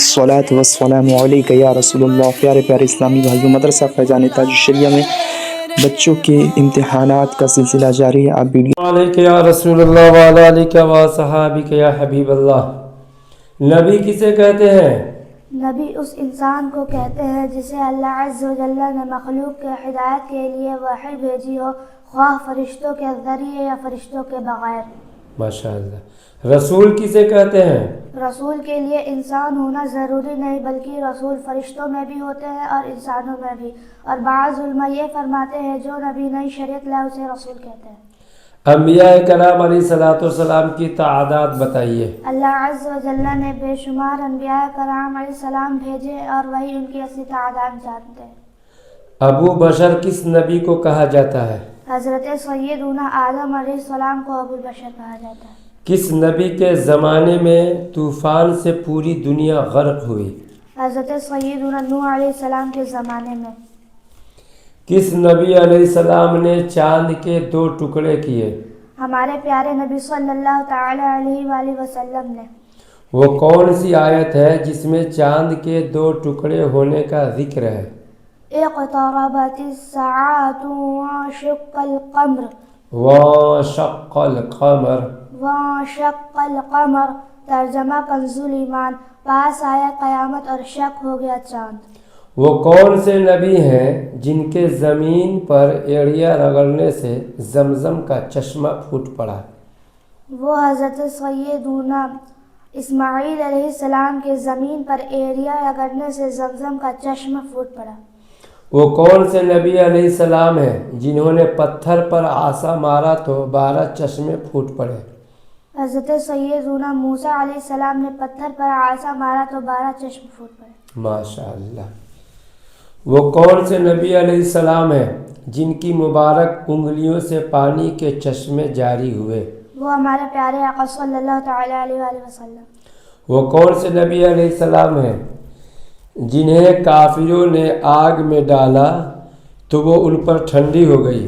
الصلاۃ والسلام علیک یا رسول اللہ۔ پیارے پیارے اسلامی بھائیوں، مدرسہ فیضان تاج الشریعہ میں بچوں کے امتحانات کا سلسلہ جاری ہے۔ آپ ویڈیو علیک یا رسول اللہ وعلی علیک و صحابک یا حبیب اللہ۔ نبی کسے کہتے ہیں؟ نبی اس انسان کو کہتے ہیں جسے اللہ عز و جل نے مخلوق کے ہدایت کے لیے وحی بھیجی ہو، خواہ فرشتوں کے ذریعے یا فرشتوں کے بغیر۔ ماشاءاللہ۔ رسول کسے کہتے ہیں؟ رسول کے لیے انسان ہونا ضروری نہیں، بلکہ رسول فرشتوں میں بھی ہوتے ہیں اور انسانوں میں بھی، اور بعض علماء یہ فرماتے ہیں جو نبی نئی شریعت لائے اسے رسول کہتے ہیں۔ انبیاء کرام علیہ السلام کی تعداد بتائیے۔ اللہ عز و جل نے بے شمار انبیاء کرام علیہ السلام بھیجے اور وہی ان کی اصلی تعداد جانتے ہیں۔ ابو بشر کس نبی کو کہا جاتا ہے؟ حضرت سیدنا آدم علیہ السلام کو ابو بشر کہا جاتا ہے۔ کس نبی کے زمانے میں طوفان سے پوری دنیا غرق ہوئی؟ حضرت سیدنا نوح علیہ السلام کے زمانے میں۔ کس نبی علیہ السلام نے چاند کے 2 ٹکڑے کیے؟ ہمارے پیارے نبی صلی اللہ تعالی علیہ وآلہ وسلم نے۔ وہ کون سی آیت ہے جس میں چاند کے 2 ٹکڑے ہونے کا ذکر ہے؟ اقتربت الساعة وانشق القمر وانشق القمر۔ وانشق القمر ترجمہ کنز ایمان، پاس آیا قیامت اور شک ہو گیا چاند۔ وہ کون سے نبی ہیں جن کے زمین پر ایڑیاں رگڑنے سے زمزم کا چشمہ پھوٹ پڑا؟ وہ حضرت سیدنا اسماعیل علیہ السلام کے زمین پر ایڑیاں رگڑنے سے زمزم کا چشمہ پھوٹ پڑا۔ وہ کون سے نبی علیہ السلام ہیں جنہوں نے پتھر پر عصا مارا تو 12 چشمے پھوٹ پڑے؟ حضرت سیدنا موسیٰ علیہ السلام نے پتھر پر عصا مارا تو 12 چشم پھوٹ پڑے۔ ماشاءاللہ۔ وہ کون سے نبی علیہ السلام ہیں جن کی مبارک انگلیوں سے پانی کے چشمے جاری ہوئے؟ وہ ہمارے پیارے آقا صلی اللہ تعالی علیہ وآلہ وسلم۔ وہ کون سے نبی علیہ السلام ہیں جنہیں کافروں نے آگ میں ڈالا تو وہ ان پر ٹھنڈی ہو گئی؟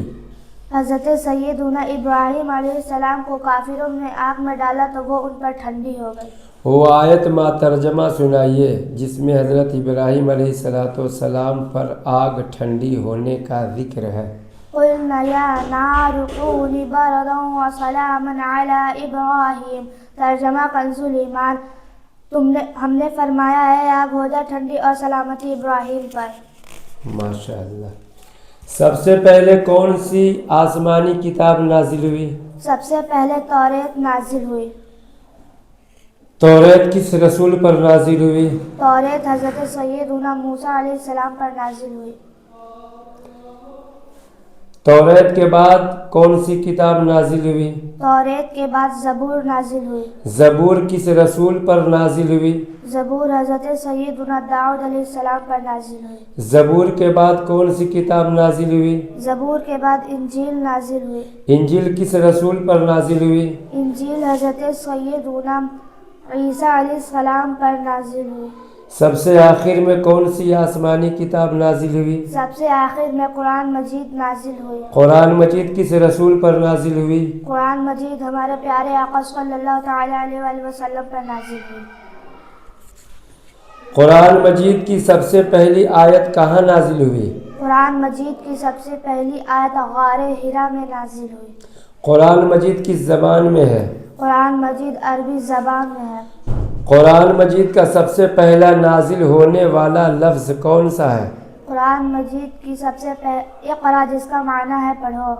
حضرت سیدنا ابراہیم علیہ السلام کو کافروں نے آگ میں ڈالا تو وہ ان پر ٹھنڈی ہو گئی۔ وہ آیت ما ترجمہ سنائیے جس میں حضرت ابراہیم علیہ السلام پر آگ ٹھنڈی ہونے کا ذکر ہے۔ قُلْنَا يَا نَارُ كُونِي بَرْدًا وَسَلَامًا عَلَىٰ إِبْرَاهِيمَ ترجمہ کنز ایمان، ہم نے فرمایا ہے آگ ہو جا ٹھنڈی اور سلامتی ابراہیم پر۔ ماشاءاللہ۔ سب سے پہلے کون سی آسمانی کتاب نازل ہوئی؟ سب سے پہلے توریت نازل ہوئی۔ توریت کس رسول پر نازل ہوئی؟ توریت حضرت سیدنا موسیٰ علیہ السلام پر نازل ہوئی۔ توریت کے بعد کون سی کتاب نازل ہوئی؟ توریت کے بعد زبور نازل ہوئی۔ زبور کس رسول پر نازل ہوئی؟ زبور حضرت سیدنا داؤد علیہ السلام پر نازل ہوئی۔ زبور کے بعد کون سی کتاب نازل ہوئی؟ زبور کے بعد انجیل نازل ہوئی۔ انجیل کس رسول پر نازل ہوئی؟ انجیل حضرت سیدنا عیسیٰ علیہ السلام پر نازل ہوئی۔ سب سے آخر میں کون سی آسمانی کتاب نازل ہوئی؟ سب سے آخر میں قرآن مجید نازل ہوئی۔ قرآن مجید کس رسول پر نازل ہوئی؟ قرآن مجید ہمارے پیارے آقا صلی اللہ تعالی علیہ وآلہ وسلم پر نازل ہوئی۔ قرآن مجید کی سب سے پہلی آیت کہاں نازل ہوئی؟ قرآن مجید کی سب سے پہلی آیت غار حرا میں نازل ہوئی۔ قرآن مجید کس زبان میں ہے؟ قرآن مجید عربی زبان میں ہے۔ قرآن مجید کا سب سے پہلا نازل ہونے والا لفظ کون سا ہے؟ قرآن مجید کی سب سے اقرا جس کا معنی ہے پڑھو۔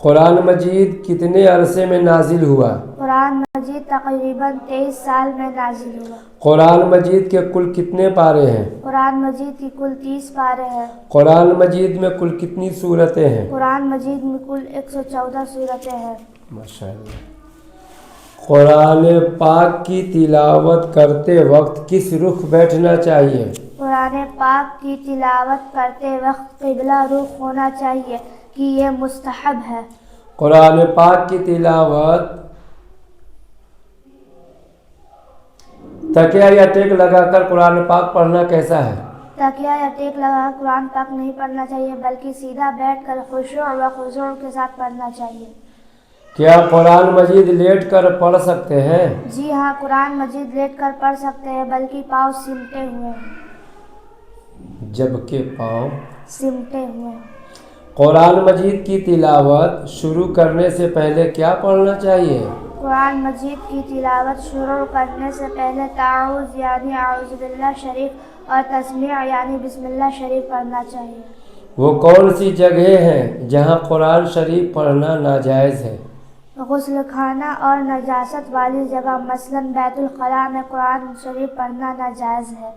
قرآن مجید کتنے عرصے میں نازل ہوا؟ قرآن مجید تقریباً 23 سال میں نازل ہوا۔ قرآن مجید کے کل کتنے پارے ہیں؟ قرآن مجید کی کل 30 پارے ہیں۔ قرآن مجید میں کل کتنی سورتیں ہیں؟ قرآن مجید میں کل 114 سورتیں ہیں۔ ماشاءاللہ۔ قرآن پاک کی تلاوت کرتے وقت کس رخ بیٹھنا چاہیے؟ قرآن پاک کی تلاوت کرتے وقت قبلہ رخ ہونا چاہیے کہ یہ مستحب ہے۔ قرآن پاک کی تلاوت تکیہ یا ٹیک لگا کر قرآن پاک پڑھنا کیسا ہے؟ تکیہ یا ٹیک لگا کر قرآن پاک نہیں پڑھنا چاہیے، بلکہ سیدھا بیٹھ کر خشوع و خضوع کے ساتھ پڑھنا چاہیے۔ क्या कुरान मजीद लेट कर पढ़ सकते हैं? जी हाँ, कुरान मजीद लेट कर पढ़ सकते हैं, बल्कि पाँव सिमटे हुए। जबकि पाँव सिमटे हुए। कुरान मजीद की तिलावत शुरू करने से पहले क्या पढ़ना चाहिए? कुरान मजीद की तिलावत शुरू करने से पहले ताऊज़ यानी आऊज़ बिल्लाह शरीफ और तस्मीह यानी बिस्मिल्लाह शरीफ पढ़ना चाहिए। वो कौन सी जगह हैं जहाँ कुरान शरीफ पढ़ना नाजायज़ है? गुस्ल खाना और नजासत वाली जगह मसलन बैतुल खला में कुरान शरीफ पढ़ना नाजायज़ है।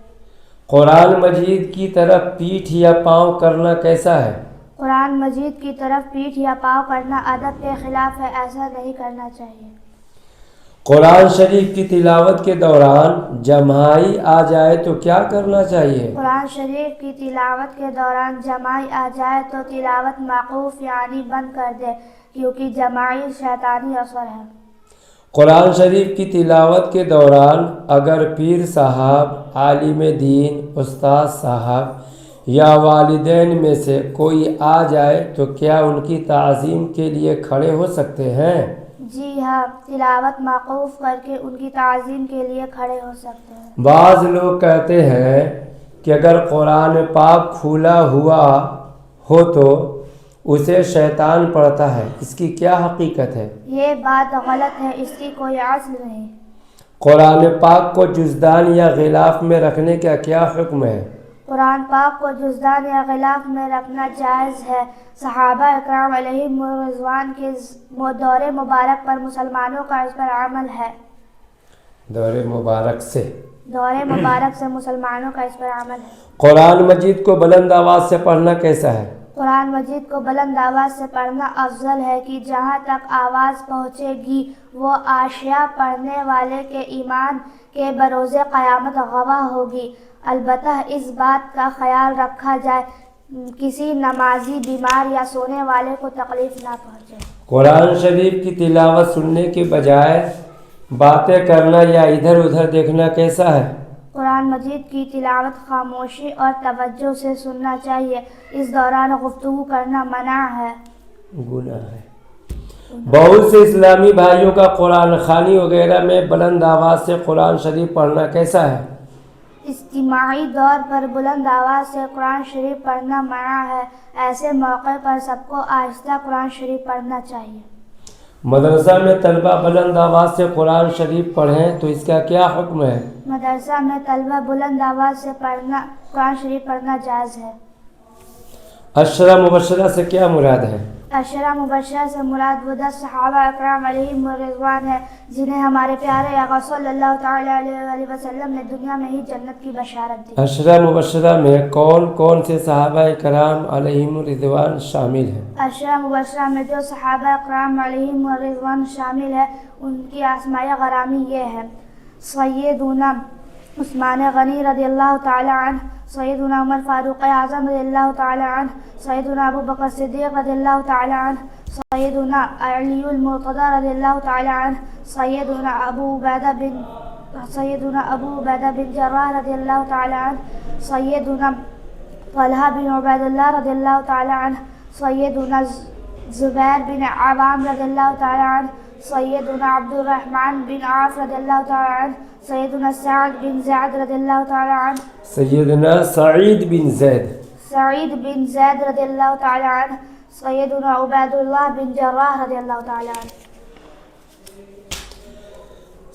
कुरान मजीद की तरफ पीठ या पाँव करना कैसा है? कुरान मजीद की तरफ पीठ या पाँव करना अदब के खिलाफ है, ऐसा नहीं करना चाहिए। कुरान शरीफ की तिलावत के दौरान जमाई आ जाए तो क्या करना चाहिए? कुरान शरीफ की तिलावत के दौरान जमाई आ जाए तो तिलावत मौकूफ यानी बंद कर दे, क्योंकि जमाई शैतानी असर है। कुरान शरीफ की तिलावत के दौरान अगर पीर साहब, आलिम दीन, उस्ताद साहब या वालिदैन में से कोई आ जाए तो क्या उनकी ताज़ीम के लिए खड़े हो सकते हैं? जी हाँ, तिलावत मौकूफ करके उनकी ताज़ीम के लिए खड़े हो सकते हैं। बाज़ लोग कहते हैं कि अगर कुरान पाक खुला हुआ हो तो उसे शैतान पढ़ता है, इसकी क्या हकीकत है? ये बात गलत है, इसकी कोई असल नहीं। कुरान पाक को जुज़दान या गिलाफ में रखने का क्या हुक्म है? कुरान पाक को जुज़दान या गिलाफ में रखना जायज़ है। सहाबा इकराम अलैहिमुर्रिज़वान के दौरे मुबारक पर मुसलमानों का इस पर अमल है। दौरे मुबारक से मुसलमानों का इस पर अमल है। कुरान मजीद को बुलंद आवाज़ से पढ़ना कैसा है? कुरान मजीद को बुलंद आवाज़ से पढ़ना अफजल है कि जहाँ तक आवाज़ पहुँचेगी वो आशिया पढ़ने वाले के ईमान के बरोज़े क़यामत गवाह होगी। अलबत्ता इस बात का ख्याल रखा जाए किसी नमाजी बीमार या सोने वाले को तकलीफ़ ना पहुँचे। कुरान शरीफ की तिलावत सुनने के बजाय बातें करना या इधर उधर देखना कैसा है? कुरान मजीद की तिलावत खामोशी और तवज्जो से सुनना चाहिए। इस दौरान गुफ्तगू करना मना है, गुनाह है। बहुत से इस्लामी भाइयों का कुरान खानी वगैरह में बुलंद आवाज़ से कुरान शरीफ पढ़ना कैसा है? इज्तिमाई दौर पर बुलंद आवाज़ से कुरान शरीफ पढ़ना मना है। ऐसे मौके पर सबको आहिस्ता कुरान शरीफ पढ़ना चाहिए। मदरसा में तलबा बुलंद आवाज़ से कुरान शरीफ पढ़ें तो इसका क्या हुक्म है? मदरसा में तलबा बुलंद आवाज़ से कुरान शरीफ पढ़ना जायज़ है। अशरा मुबशरा से क्या मुराद है? अशरा मुबशरा से मुराद वो 10 सहाबा इकराम अलैहिमुर्रिज़वान है जिन्हें हमारे प्यारे आका सल्लल्लाहु तआला अलैहि वसल्लम ने दुनिया में ही जन्नत की बशारत दी। अशरा मुबशरा में कौन कौन से सहाबा इकराम अलैहिमुर्रिज़वान शामिल हैं? अशरा मुबशरा में जो सहाबा इकराम अलैहिमुर्रिज़वान शामिल है उनकी आसमाया गरामी ये है: सैयदुना उस्मान गनी रज़ियल्लाहु ताला अन्हु, सैयदुना उमर फारूक आज़म रज़ियल्लाहु ताला अन्हु, सैयदुना अबू बकर सिद्दीक़ रज़ियल्लाहु ताला अन्हु, सैयदुना अलीउल मुर्तज़ा रज़ियल्लाहु ताला अन्हु, सैयदुना अबू उबैदा बिन जर्राह रज़ियल्लाहु ताला अन्हु, सैयदुना तलहा बिन उबैदुल्लाह रज़ियल्लाहु ताला अन्हु, सैयदुना ज़ुबैर बिन अवाम रज़ियल्लाहु ताला अन्हु, सैयदुना अब्दुर्रहमान बिन आफ रज़ियल्लाहु ताला अन्हु, सैयदुना सईद बिन ज़ैद रज़ियल्लाहु ताला अन्हु, सैयदना सईद बिन ज़ैद रज़ियल्लाहु ताला अन्हु, सैयदुना उबैदुल्लाह बिन जर्राह रज़ियल्लाहु ताला अन्हु।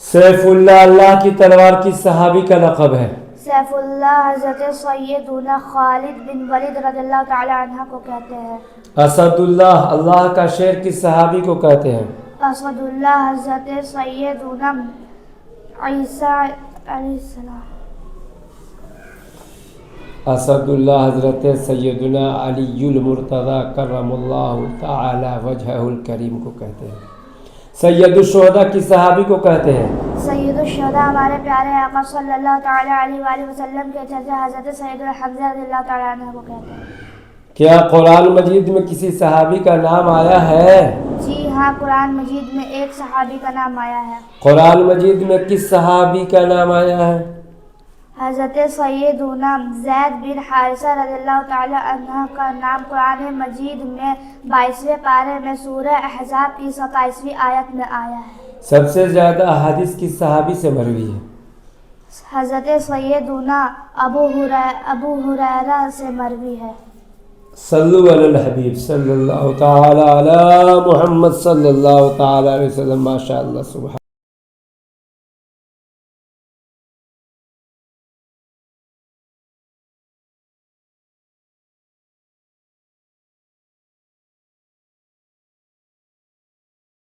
सैफुल्लाह अल्लाह की तलवार किस सहाबी का लक़ब है? सैफुल्लाह हज़रत सैयदुना खालिद बिन वलीद रज़ियल्लाहु ताला अन्हु को कहते हैं। असदुल्लाह अल्लाह का शेर किस सहाबी को कहते हैं? असदुल्लाह हज़रत सैयदुना ईसा अलैहिस्सलाम। असदुल्लाह हज़रत सैयदुना अलीयुल मुर्तज़ा करमल्लाहु तआला वजहुल करीम को कहते हैं। सैयदुश्शुहदा किस सहाबी को कहते हैं? सैयदुश्शुहदा हमारे प्यारे आका सल्लल्लाहु ताला अलैहि वसल्लम के चाचा हज़रत सैयदुना हम्ज़ा रज़ियल्लाहु ताला अन्हु को कहते हैं। क्या कुरान मजीद में किसी सहाबी का नाम आया है? जी हाँ, कुरान मजीद में एक सहाबी का नाम आया है। कुरान मजीद में किस सहाबी का नाम आया है? حضرت سیدنا زید بن حارثہ رضی اللہ تعالی عنہ کا نام قرآن مجید میں 22ویں پارے میں سورہ احزاب کی 27ویں آیت میں آیا ہے۔ سب سے زیادہ احادیث کس صحابی سے مروی ہے؟ حضرت سیدنا ابو ہریرہ سے مروی ہے۔ صلو علی الحبیب صلی اللہ تعالی علی محمد صلی اللہ تعالی علیہ وسلم۔ ماشاء اللہ، سبحان